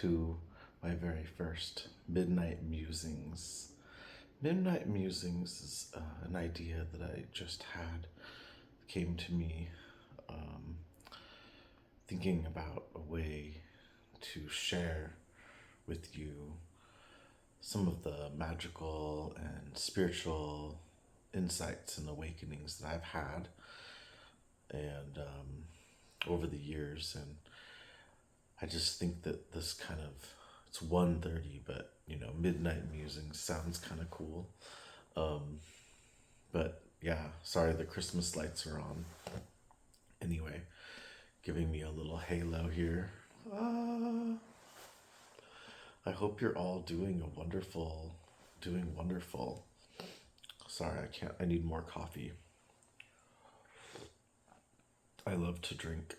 to my very first Midnight Musings. Midnight Musings is an idea that I just had, came to me um, thinking about a way to share with you some of the magical and spiritual insights and awakenings that I've had and over the years. And I just think that this kind of, it's 1:30, but midnight musings sounds kind of cool. Um, but yeah, sorry, the Christmas lights are on. Anyway, giving me a little halo here. Ah, I hope you're all doing wonderful. Sorry, I need more coffee. I love to drink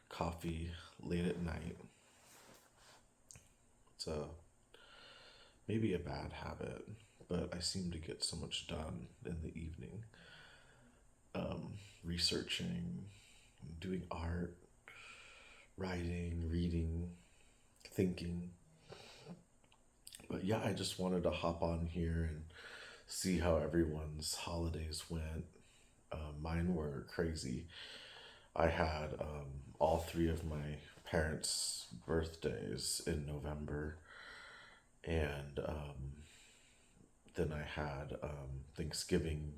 coffee late at night. It's maybe a bad habit, but I seem to get so much done in the evening. Researching, doing art, writing, reading, thinking. But yeah, I just wanted to hop on here and see how everyone's holidays went. Mine were crazy. I had all three of my parents' birthdays in November, and then I had Thanksgiving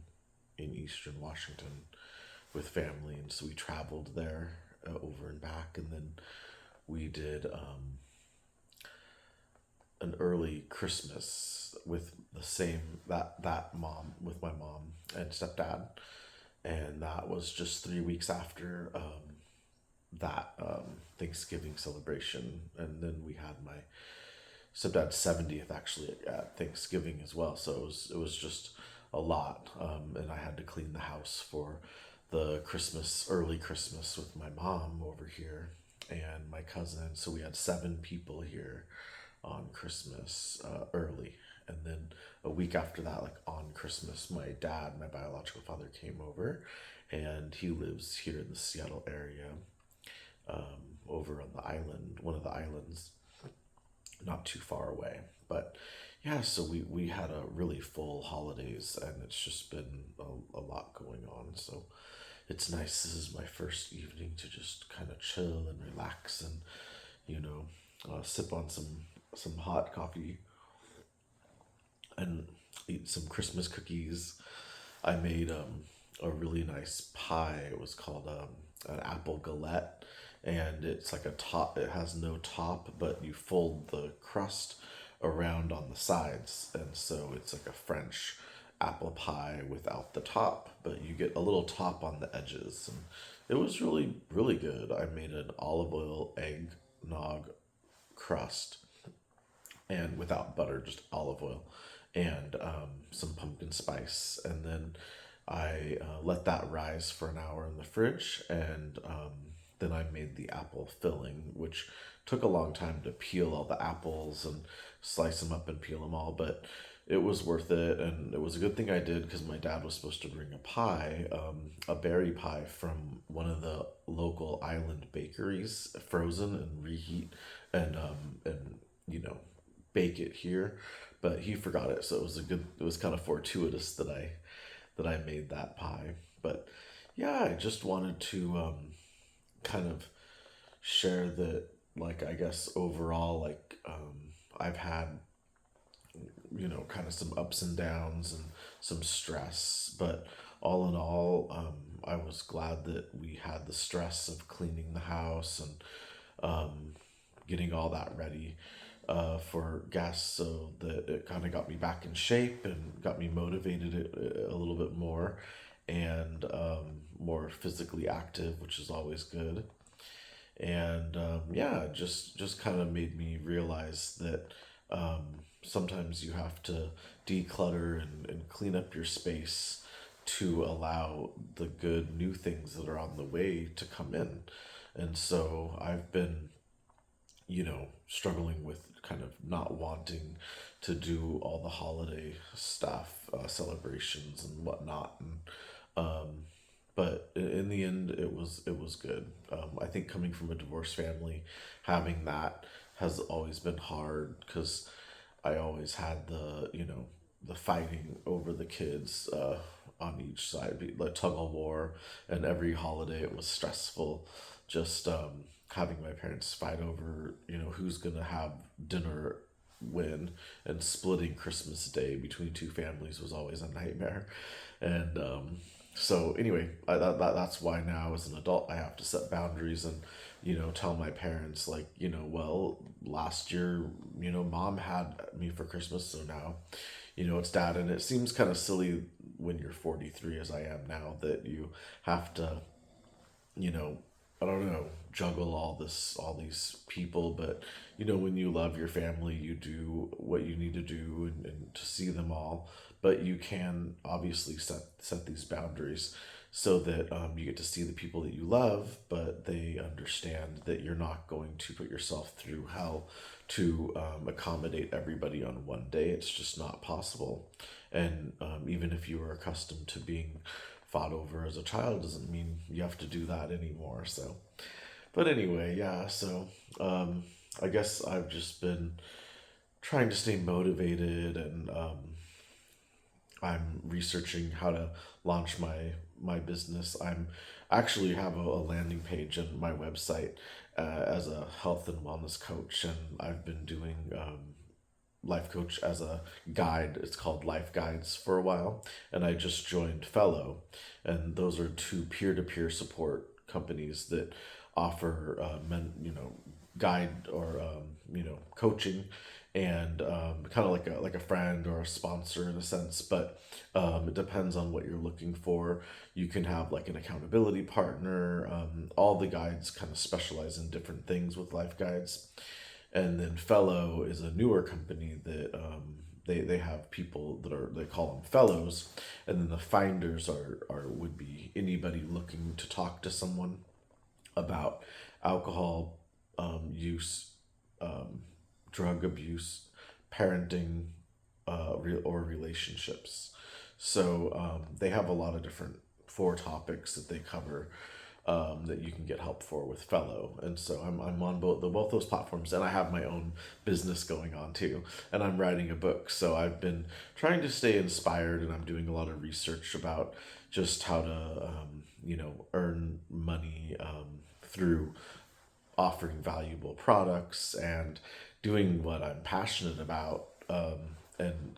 in Eastern Washington with family, and so we traveled there over and back, and then we did an early Christmas with the same that mom with my mom and stepdad, and that was just 3 weeks after that Thanksgiving celebration, and then we had my stepdad's 70th actually at Thanksgiving as well. So it was just a lot, and I had to clean the house for the early Christmas with my mom over here and my cousin. So we had 7 people here on Christmas early. And then a week after that, like on Christmas, my dad, my biological father, came over, and he lives here in the Seattle area, over on the island, one of the islands, not too far away. But yeah, so we had a really full holidays, and it's just been a lot going on. So it's nice. This is my first evening to just kind of chill and relax, and sip on some hot coffee and eat some Christmas cookies. I made a really nice pie. It was called an apple galette, and it's like a top. It has no top, but you fold the crust around on the sides, and so it's like a French apple pie without the top, but you get a little top on the edges, and it was really really good. I made an olive oil eggnog crust, and without butter, just olive oil and some pumpkin spice. And then I let that rise for an hour in the fridge, and then I made the apple filling, which took a long time to peel all the apples and slice them up and peel them all, but it was worth it. And it was a good thing I did, because my dad was supposed to bring a pie, a berry pie from one of the local island bakeries, frozen and reheat, and bake it here, but he forgot it. So it was kind of fortuitous that I made that pie. But yeah, I just wanted to kind of share that, like, I guess overall, like, I've had kind of some ups and downs and some stress, but all in all, I was glad that we had the stress of cleaning the house and getting all that ready for guests, so that it kind of got me back in shape and got me motivated a little bit more, and more physically active, which is always good. And yeah, just kind of made me realize that sometimes you have to declutter and clean up your space to allow the good new things that are on the way to come in. And so I've been struggling with kind of not wanting to do all the holiday stuff, celebrations and whatnot, and but in the end, it was good. I think coming from a divorced family, having that has always been hard because I always had the fighting over the kids on each side, like tug of war, and every holiday it was stressful. Just having my parents fight over, who's gonna have dinner when, and splitting Christmas Day between two families was always a nightmare. And so anyway, that's why now as an adult I have to set boundaries and tell my parents, like, well, last year, mom had me for Christmas, so now it's dad. And it seems kind of silly when you're 43 as I am now that you have to, you know, I don't know, juggle all these people. But when you love your family, you do what you need to do, and to see them all. But you can obviously set these boundaries so that you get to see the people that you love, but they understand that you're not going to put yourself through hell to accommodate everybody on one day. It's just not possible. And even if you were accustomed to being fought over as a child, doesn't mean you have to do that anymore. So, but anyway, yeah. So I guess I've just been trying to stay motivated, and I'm researching how to launch my business. I'm actually have a landing page on my website as a health and wellness coach, and I've been doing life coach as a guide. It's called Life Guides for a while, and I just joined Fellow, and those are two peer-to-peer support companies that offer guide or coaching, and kind of like a friend or a sponsor in a sense. But it depends on what you're looking for. You can have like an accountability partner. All the guides kind of specialize in different things with Life Guides. And then Fellow is a newer company that they have people that they call them fellows, and then the finders are would be anybody looking to talk to someone about alcohol use, drug abuse, parenting, or relationships. So they have a lot of different 4 topics that they cover, that you can get help for with Fellow. And so I'm on both those platforms, and I have my own business going on too, and I'm writing a book. So I've been trying to stay inspired, and I'm doing a lot of research about just how to earn money through offering valuable products and doing what I'm passionate about, and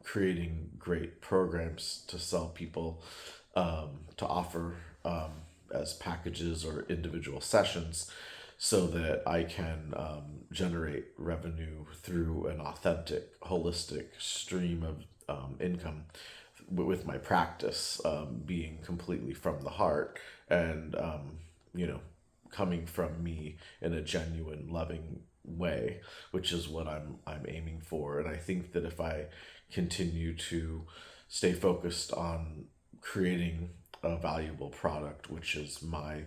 creating great programs to sell people, to offer as packages or individual sessions, so that I can generate revenue through an authentic, holistic stream of income, with my practice being completely from the heart, and you know coming from me in a genuine, loving way, which is what I'm aiming for. And I think that if I continue to stay focused on creating a valuable product, which is my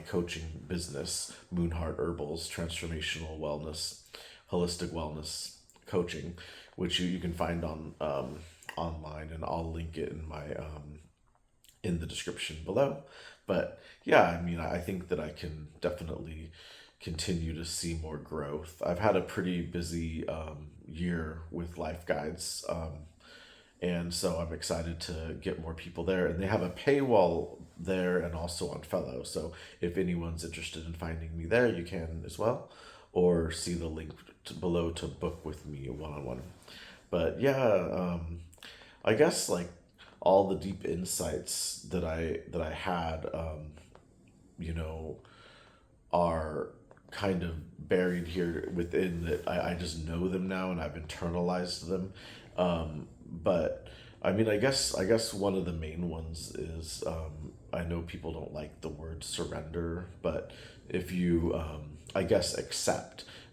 coaching business, Moonheart Herbals Transformational Wellness, Holistic Wellness Coaching, which you can find on online, and I'll link it in the description below. But yeah, I mean, I think that I can definitely continue to see more growth. I've had a pretty busy year with Life Guides, and so I'm excited to get more people there. And they have a paywall there and also on Fellow. So if anyone's interested in finding me there, you can as well, or see the link below to book with me one on one. But yeah, I guess like all the deep insights that I had, you know, are kind of buried here within, that I just know them now and I've internalized them. But I mean, I guess one of the main ones is, I know people don't like the word surrender, but if you I guess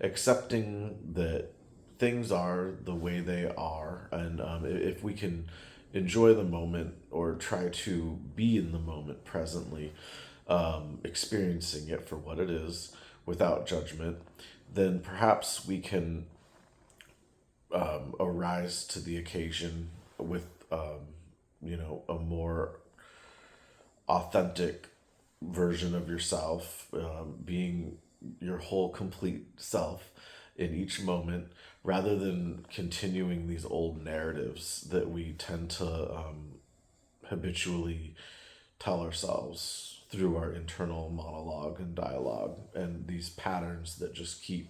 accepting that things are the way they are, and if we can enjoy the moment, or try to be in the moment presently, experiencing it for what it is without judgment, then perhaps we can arise to the occasion with a more authentic version of yourself, being your whole complete self in each moment, rather than continuing these old narratives that we tend to habitually tell ourselves through our internal monologue and dialogue, and these patterns that just keep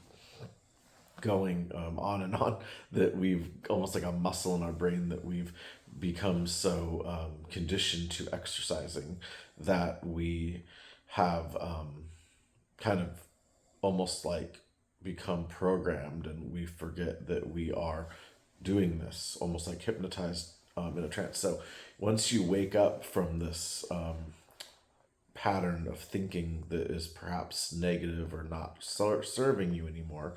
going on and on, that we've almost like a muscle in our brain that we've become so conditioned to exercising, that we have kind of almost like become programmed, and we forget that we are doing this, almost like hypnotized in a trance. So once you wake up from this pattern of thinking that is perhaps negative or not serving you anymore,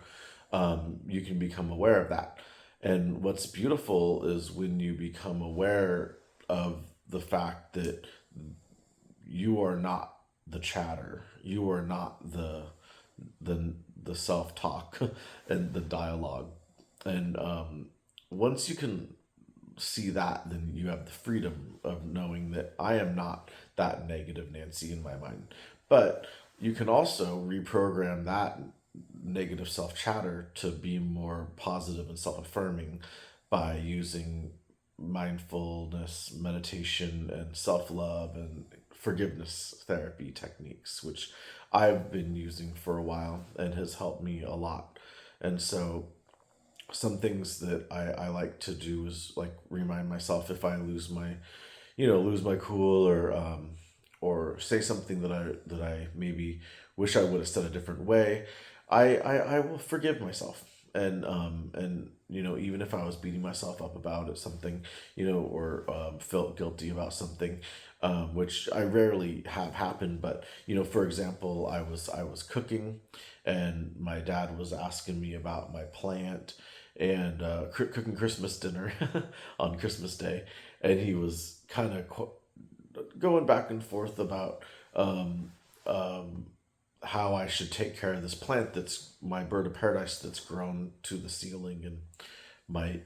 you can become aware of that. And what's beautiful is when you become aware of the fact that you are not the chatter, you are not the the self talk and the dialogue. And once you can see that, then you have the freedom of knowing that I am not that negative Nancy in my mind. But you can also reprogram that negative self chatter to be more positive and self affirming by using mindfulness, meditation, and self love and forgiveness therapy techniques, which I've been using for a while and has helped me a lot. And so some things that I like to do is like remind myself if I lose my cool, or say something that I maybe wish I would have said a different way, I will forgive myself. And even if I was beating myself up about it, something, or felt guilty about something, which I rarely have happen. But for example, I was cooking, and my dad was asking me about my plant, and cooking Christmas dinner on Christmas Day, and he was kind of going back and forth about how I should take care of this plant that's my bird of paradise, that's grown to the ceiling and might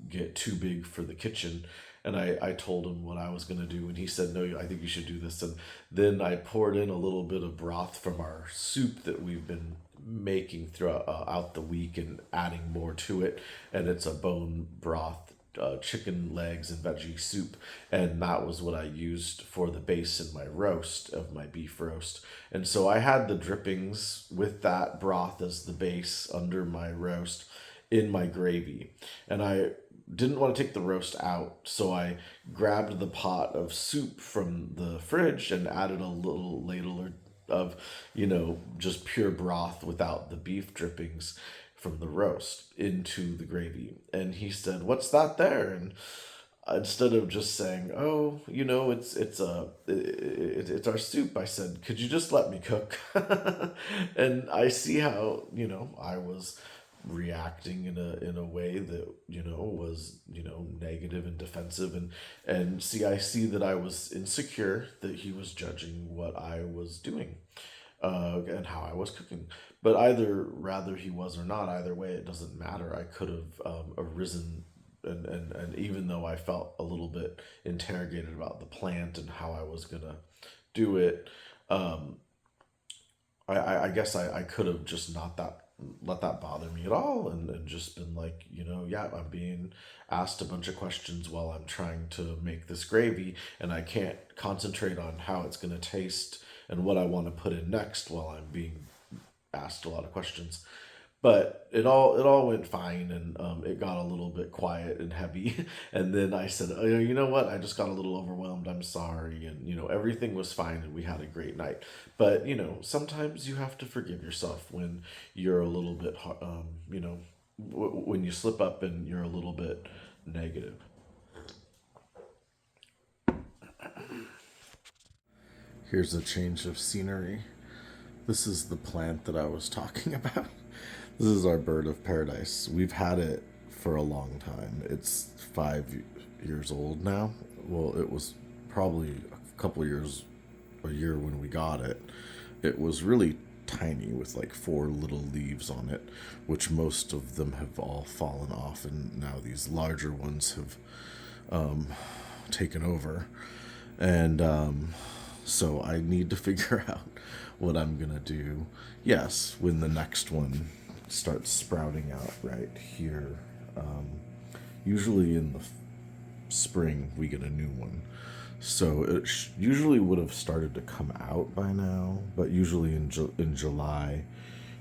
get too big for the kitchen. And I told him what I was going to do, and he said, "No, I think you should do this." And then I poured in a little bit of broth from our soup that we've been making throughout out the week, and adding more to it. And it's a bone broth, chicken legs and veggie soup, and that was what I used for the base in my roast of my beef roast. And so I had the drippings with that broth as the base under my roast in my gravy, and I didn't want to take the roast out, so I grabbed the pot of soup from the fridge and added a little ladle of, just pure broth without the beef drippings from the roast into the gravy. And he said, "What's that there?" And instead of just saying, "Oh, it's our soup," I said, "Could you just let me cook?" And I see how I was reacting in a way that was negative and defensive, and I see that I was insecure, that he was judging what I was doing, and how I was cooking. But either rather he was or not, either way it doesn't matter. I could have arisen, and even though I felt a little bit interrogated about the plant and how I was gonna do it, um, I guess I could have just not that let that bother me at all, and just been like, yeah, I'm being asked a bunch of questions while I'm trying to make this gravy, and I can't concentrate on how it's going to taste and what I want to put in next while I'm being asked a lot of questions. But it all went fine, and it got a little bit quiet and heavy. And then I said, "Oh, you know what? I just got a little overwhelmed. I'm sorry." And everything was fine, and we had a great night. But sometimes you have to forgive yourself when you're a little bit, when you slip up and you're a little bit negative. Here's a change of scenery. This is the plant that I was talking about. This is our bird of paradise. We've had it for a long time. It's 5 years old now. Well, it was probably a couple of years, a year when we got it. It was really tiny with like four little leaves on it, which most of them have all fallen off, and now these larger ones have taken over. And So I need to figure out what I'm gonna do. Yes, when the next one starts sprouting out right here. Usually in the spring we get a new one. So it usually would have started to come out by now, but usually in July,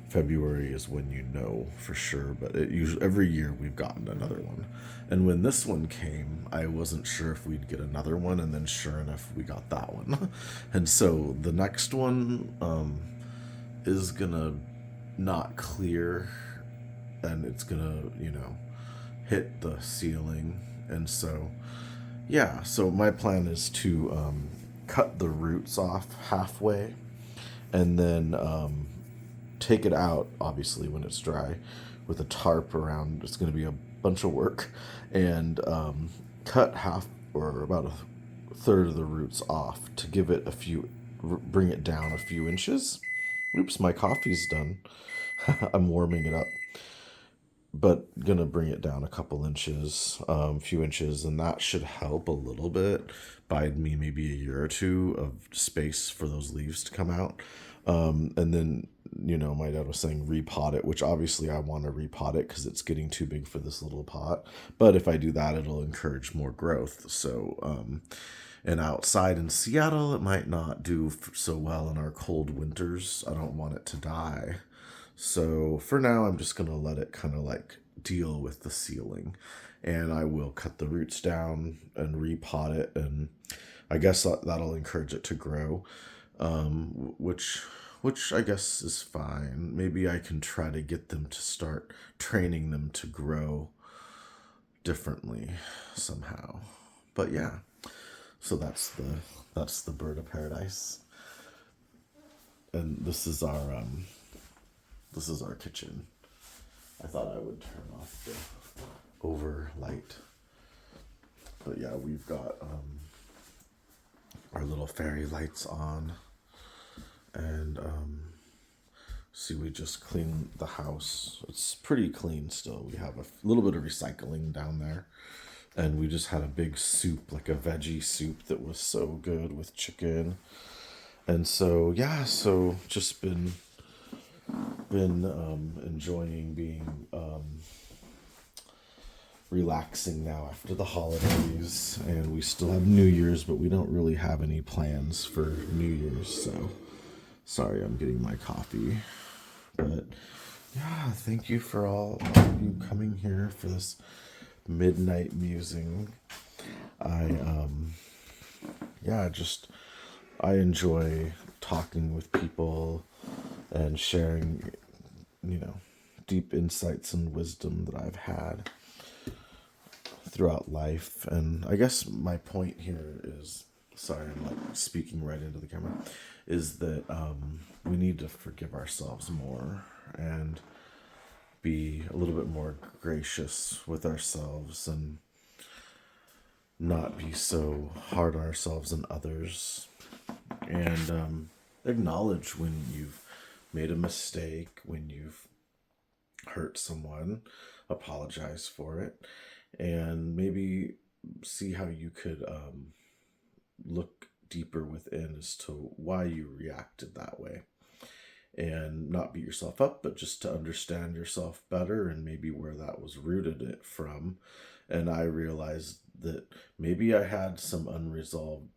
February is when you know for sure. But it usually every year we've gotten another one, and when this one came, I wasn't sure if we'd get another one, and then sure enough, we got that one, and so the next one is gonna not clear, and it's gonna hit the ceiling, and so yeah, so my plan is to cut the roots off halfway and then take it out, obviously, when it's dry with a tarp around. It's going to be a bunch of work. And cut half or about a third of the roots off to give it bring it down a few inches. Oops, my coffee's done. I'm warming it up, but gonna bring it down a couple inches, few inches, and that should help a little bit. Buy me maybe a year or two of space for those leaves to come out. And then, my dad was saying repot it, which obviously I want to repot it because it's getting too big for this little pot. But if I do that, it'll encourage more growth. So, and outside in Seattle, it might not do so well in our cold winters. I don't want it to die. So for now, I'm just going to let it kind of like deal with the ceiling. And I will cut the roots down and repot it. And I guess that'll encourage it to grow, which I guess is fine. Maybe I can try to get them to start training them to grow differently somehow. But yeah, so that's the bird of paradise. And this is our kitchen. I thought I would turn off the over light. But yeah, we've got our little fairy lights on. And see, we just cleaned the house. It's pretty clean still. We have a little bit of recycling down there. And we just had a big soup, like a veggie soup that was so good with chicken. And so, yeah, so just been enjoying being relaxing now after the holidays, and we still have New Year's, but we don't really have any plans for New Year's. So sorry, I'm getting my coffee, but yeah, thank you for all of you coming here for this midnight musing. I enjoy talking with people and sharing, deep insights and wisdom that I've had throughout life. And I guess my point here is, sorry, I'm like speaking right into the camera, is that we need to forgive ourselves more and be a little bit more gracious with ourselves and not be so hard on ourselves and others, and acknowledge when you've made a mistake, when you've hurt someone, apologize for it, and maybe see how you could look deeper within as to why you reacted that way, and not beat yourself up, but just to understand yourself better and maybe where that was rooted it from. And I realized that maybe I had some unresolved,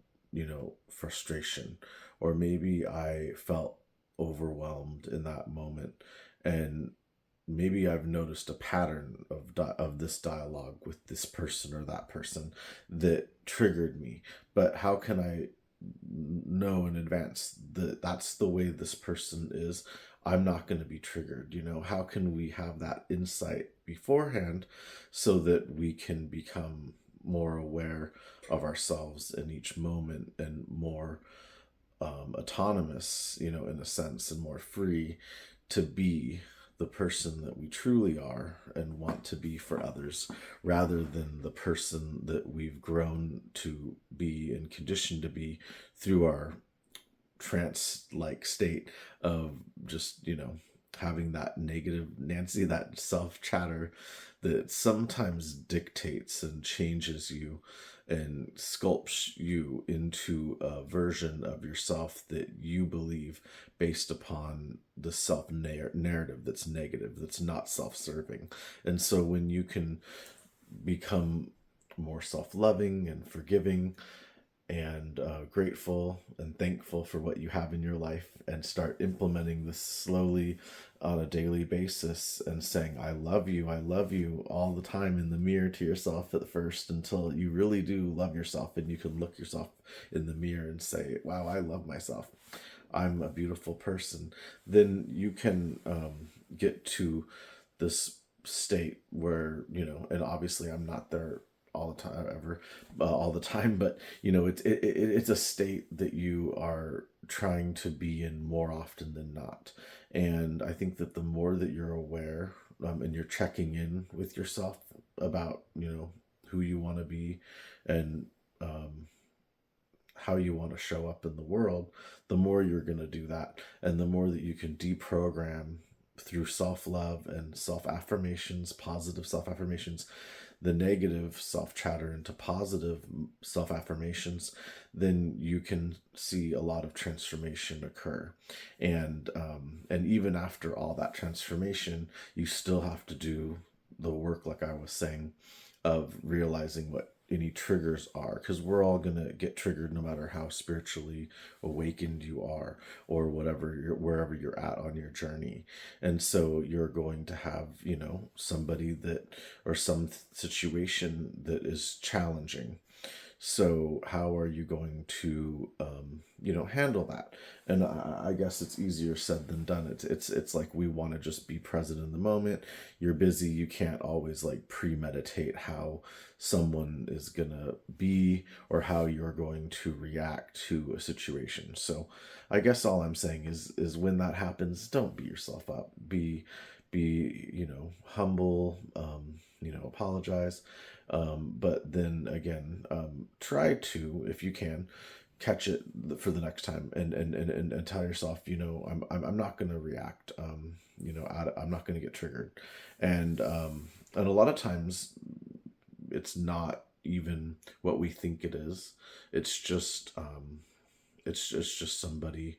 frustration, or maybe I felt overwhelmed in that moment, and maybe I've noticed a pattern of this dialogue with this person or that person that triggered me. But how can I know in advance that that's the way this person is? I'm not going to be triggered. How can we have that insight beforehand so that we can become more aware of ourselves in each moment and more autonomous, in a sense, and more free to be the person that we truly are and want to be for others, rather than the person that we've grown to be and conditioned to be through our trance-like state of just, having that negative Nancy, that self chatter that sometimes dictates and changes you and sculpts you into a version of yourself that you believe based upon the self narrative that's negative, that's not self-serving. And so when you can become more self-loving and forgiving and grateful and thankful for what you have in your life, and start implementing this slowly on a daily basis and saying, I love you all the time in the mirror to yourself at first, until you really do love yourself and you can look yourself in the mirror and say, wow, I love myself. I'm a beautiful person. Then you can get to this state where, and obviously I'm not there all the time ever, all the time, but it's a state that you are trying to be in more often than not. And I think that the more that you're aware, and you're checking in with yourself about who you want to be, and um, how you want to show up in the world, the more you're going to do that. And the more that you can deprogram through self love and self affirmations, positive self affirmations, the negative self chatter into positive self affirmations, then you can see a lot of transformation occur. And even after all that transformation, you still have to do the work, like I was saying, of realizing what any triggers are, because we're all going to get triggered no matter how spiritually awakened you are, or wherever you're at on your journey. And so you're going to have somebody that, or some situation that is challenging. So how are you going to handle that? And I guess it's easier said than done. It's like, we want to just be present in the moment. You're busy, you can't always like premeditate how someone is gonna be, or how you're going to react to a situation. So I guess all I'm saying is when that happens, don't beat yourself up. Be humble, apologize, but then again, try to, if you can, catch it for the next time, and tell yourself, I'm not going to react, I'm not going to get triggered. And a lot of times it's not even what we think it is. It's just somebody,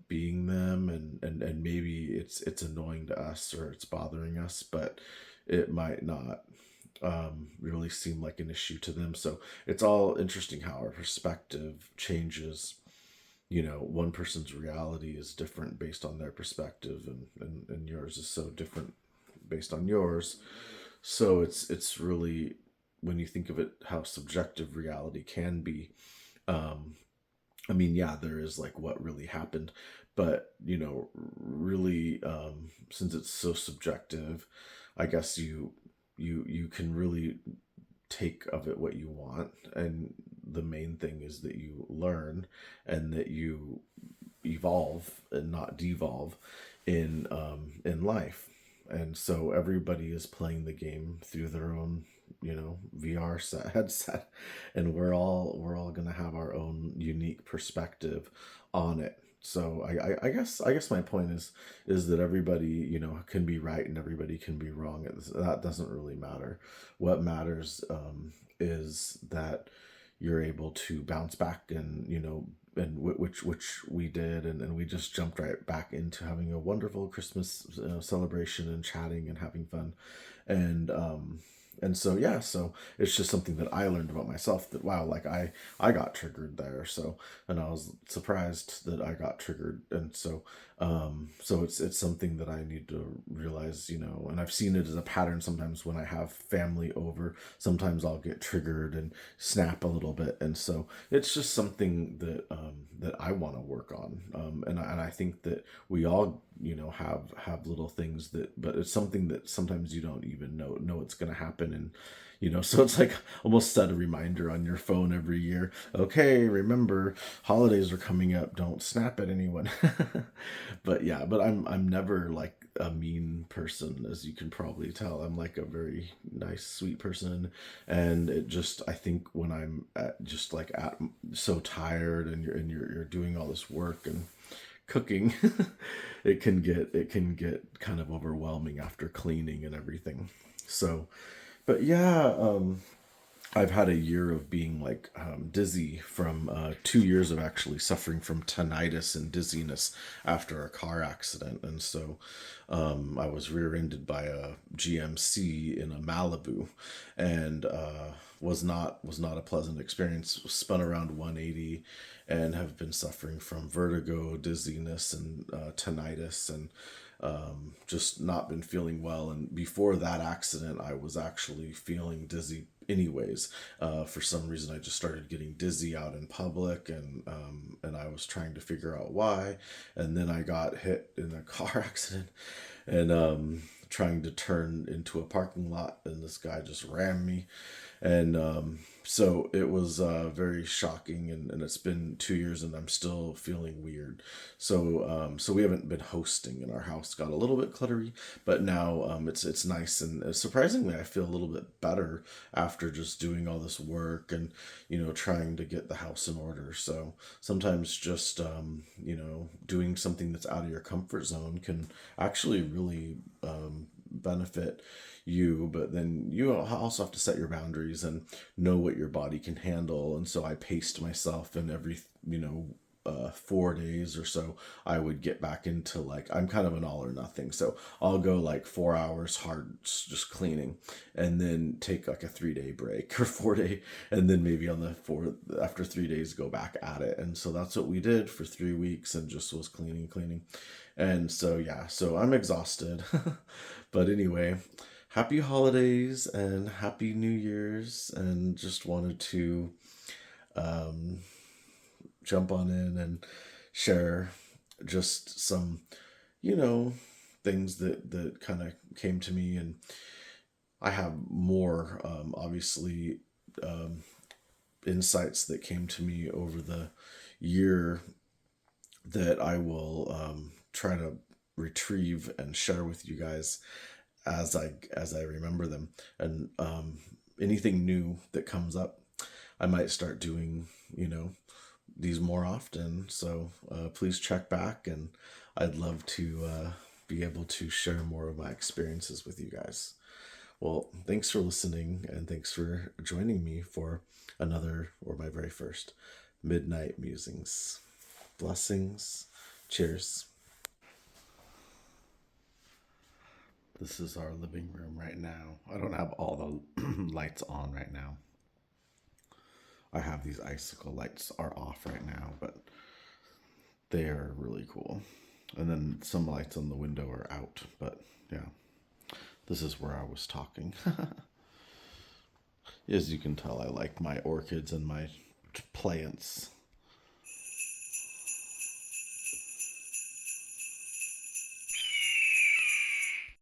being them, and maybe it's annoying to us, or it's bothering us, but it might not really seem like an issue to them. So it's all interesting how our perspective changes. One person's reality is different based on their perspective, and yours is so different based on yours. So it's really, when you think of it, how subjective reality can be. Um, I mean, yeah, there is like what really happened, but really, since it's so subjective, I guess you can really take of it what you want, and the main thing is that you learn, and that you evolve and not devolve in life. And so everybody is playing the game through their own VR headset, and we're all gonna have our own unique perspective on it. So I guess my point is that everybody can be right and everybody can be wrong. That doesn't really matter. What matters is that you're able to bounce back, and which we did, and we just jumped right back into having a wonderful Christmas celebration, and chatting and having fun. And um and so, yeah, so it's just something that I learned about myself, that wow, like I got triggered there. So, and I was surprised that I got triggered. And so so it's something that I need to realize, and I've seen it as a pattern. Sometimes when I have family over, sometimes I'll get triggered and snap a little bit. And so it's just something that I want to work on. And I think that we all have little things that, but it's something that sometimes you don't even know it's going to happen. And so it's like almost set a reminder on your phone every year. Okay, remember, holidays are coming up, don't snap at anyone. But yeah, but I'm never like a mean person, as you can probably tell. I'm like a very nice, sweet person. And it just, I think when I'm just like so tired, and you're doing all this work and cooking, it can get kind of overwhelming after cleaning and everything. So, but yeah, I've had a year of being like dizzy from 2 years of actually suffering from tinnitus and dizziness after a car accident, and so I was rear-ended by a GMC in a Malibu, and was not a pleasant experience. Spun around 180, and have been suffering from vertigo, dizziness, and tinnitus, and just not been feeling well. And before that accident, I was actually feeling dizzy anyways. For some reason, I just started getting dizzy out in public, and I was trying to figure out why. And then I got hit in a car accident, and trying to turn into a parking lot, and this guy just rammed me. And so it was very shocking, and it's been 2 years, and I'm still feeling weird. So we haven't been hosting, and our house got a little bit cluttery, but now it's nice, and surprisingly, I feel a little bit better after just doing all this work, and trying to get the house in order. So sometimes just doing something that's out of your comfort zone can actually really benefit you, but then you also have to set your boundaries and know what your body can handle. And so I paced myself, and every 4 days or so I would get back into, like, I'm kind of an all or nothing, so I'll go like 4 hours hard just cleaning, and then take like a 3 day break or 4 day, and then maybe on the fourth, after 3 days, go back at it. And so that's what we did for 3 weeks, and just was cleaning. And so yeah, so I'm exhausted. But anyway, happy holidays and happy New Year's, and just wanted to um, jump on in and share just some, you know, things that kind of came to me. And I have more, obviously, um, insights that came to me over the year that I will try to retrieve and share with you guys as I remember them. And anything new that comes up, I might start doing, these more often. So please check back, and I'd love to be able to share more of my experiences with you guys. Well, thanks for listening, and thanks for joining me for another, or my very first, Midnight Musings. Blessings. Cheers. This is our living room right now. I don't have all the lights on right now. I have these icicle lights are off right now, but they are really cool. And then some lights on the window are out, but yeah, this is where I was talking. As you can tell, I like my orchids and my plants.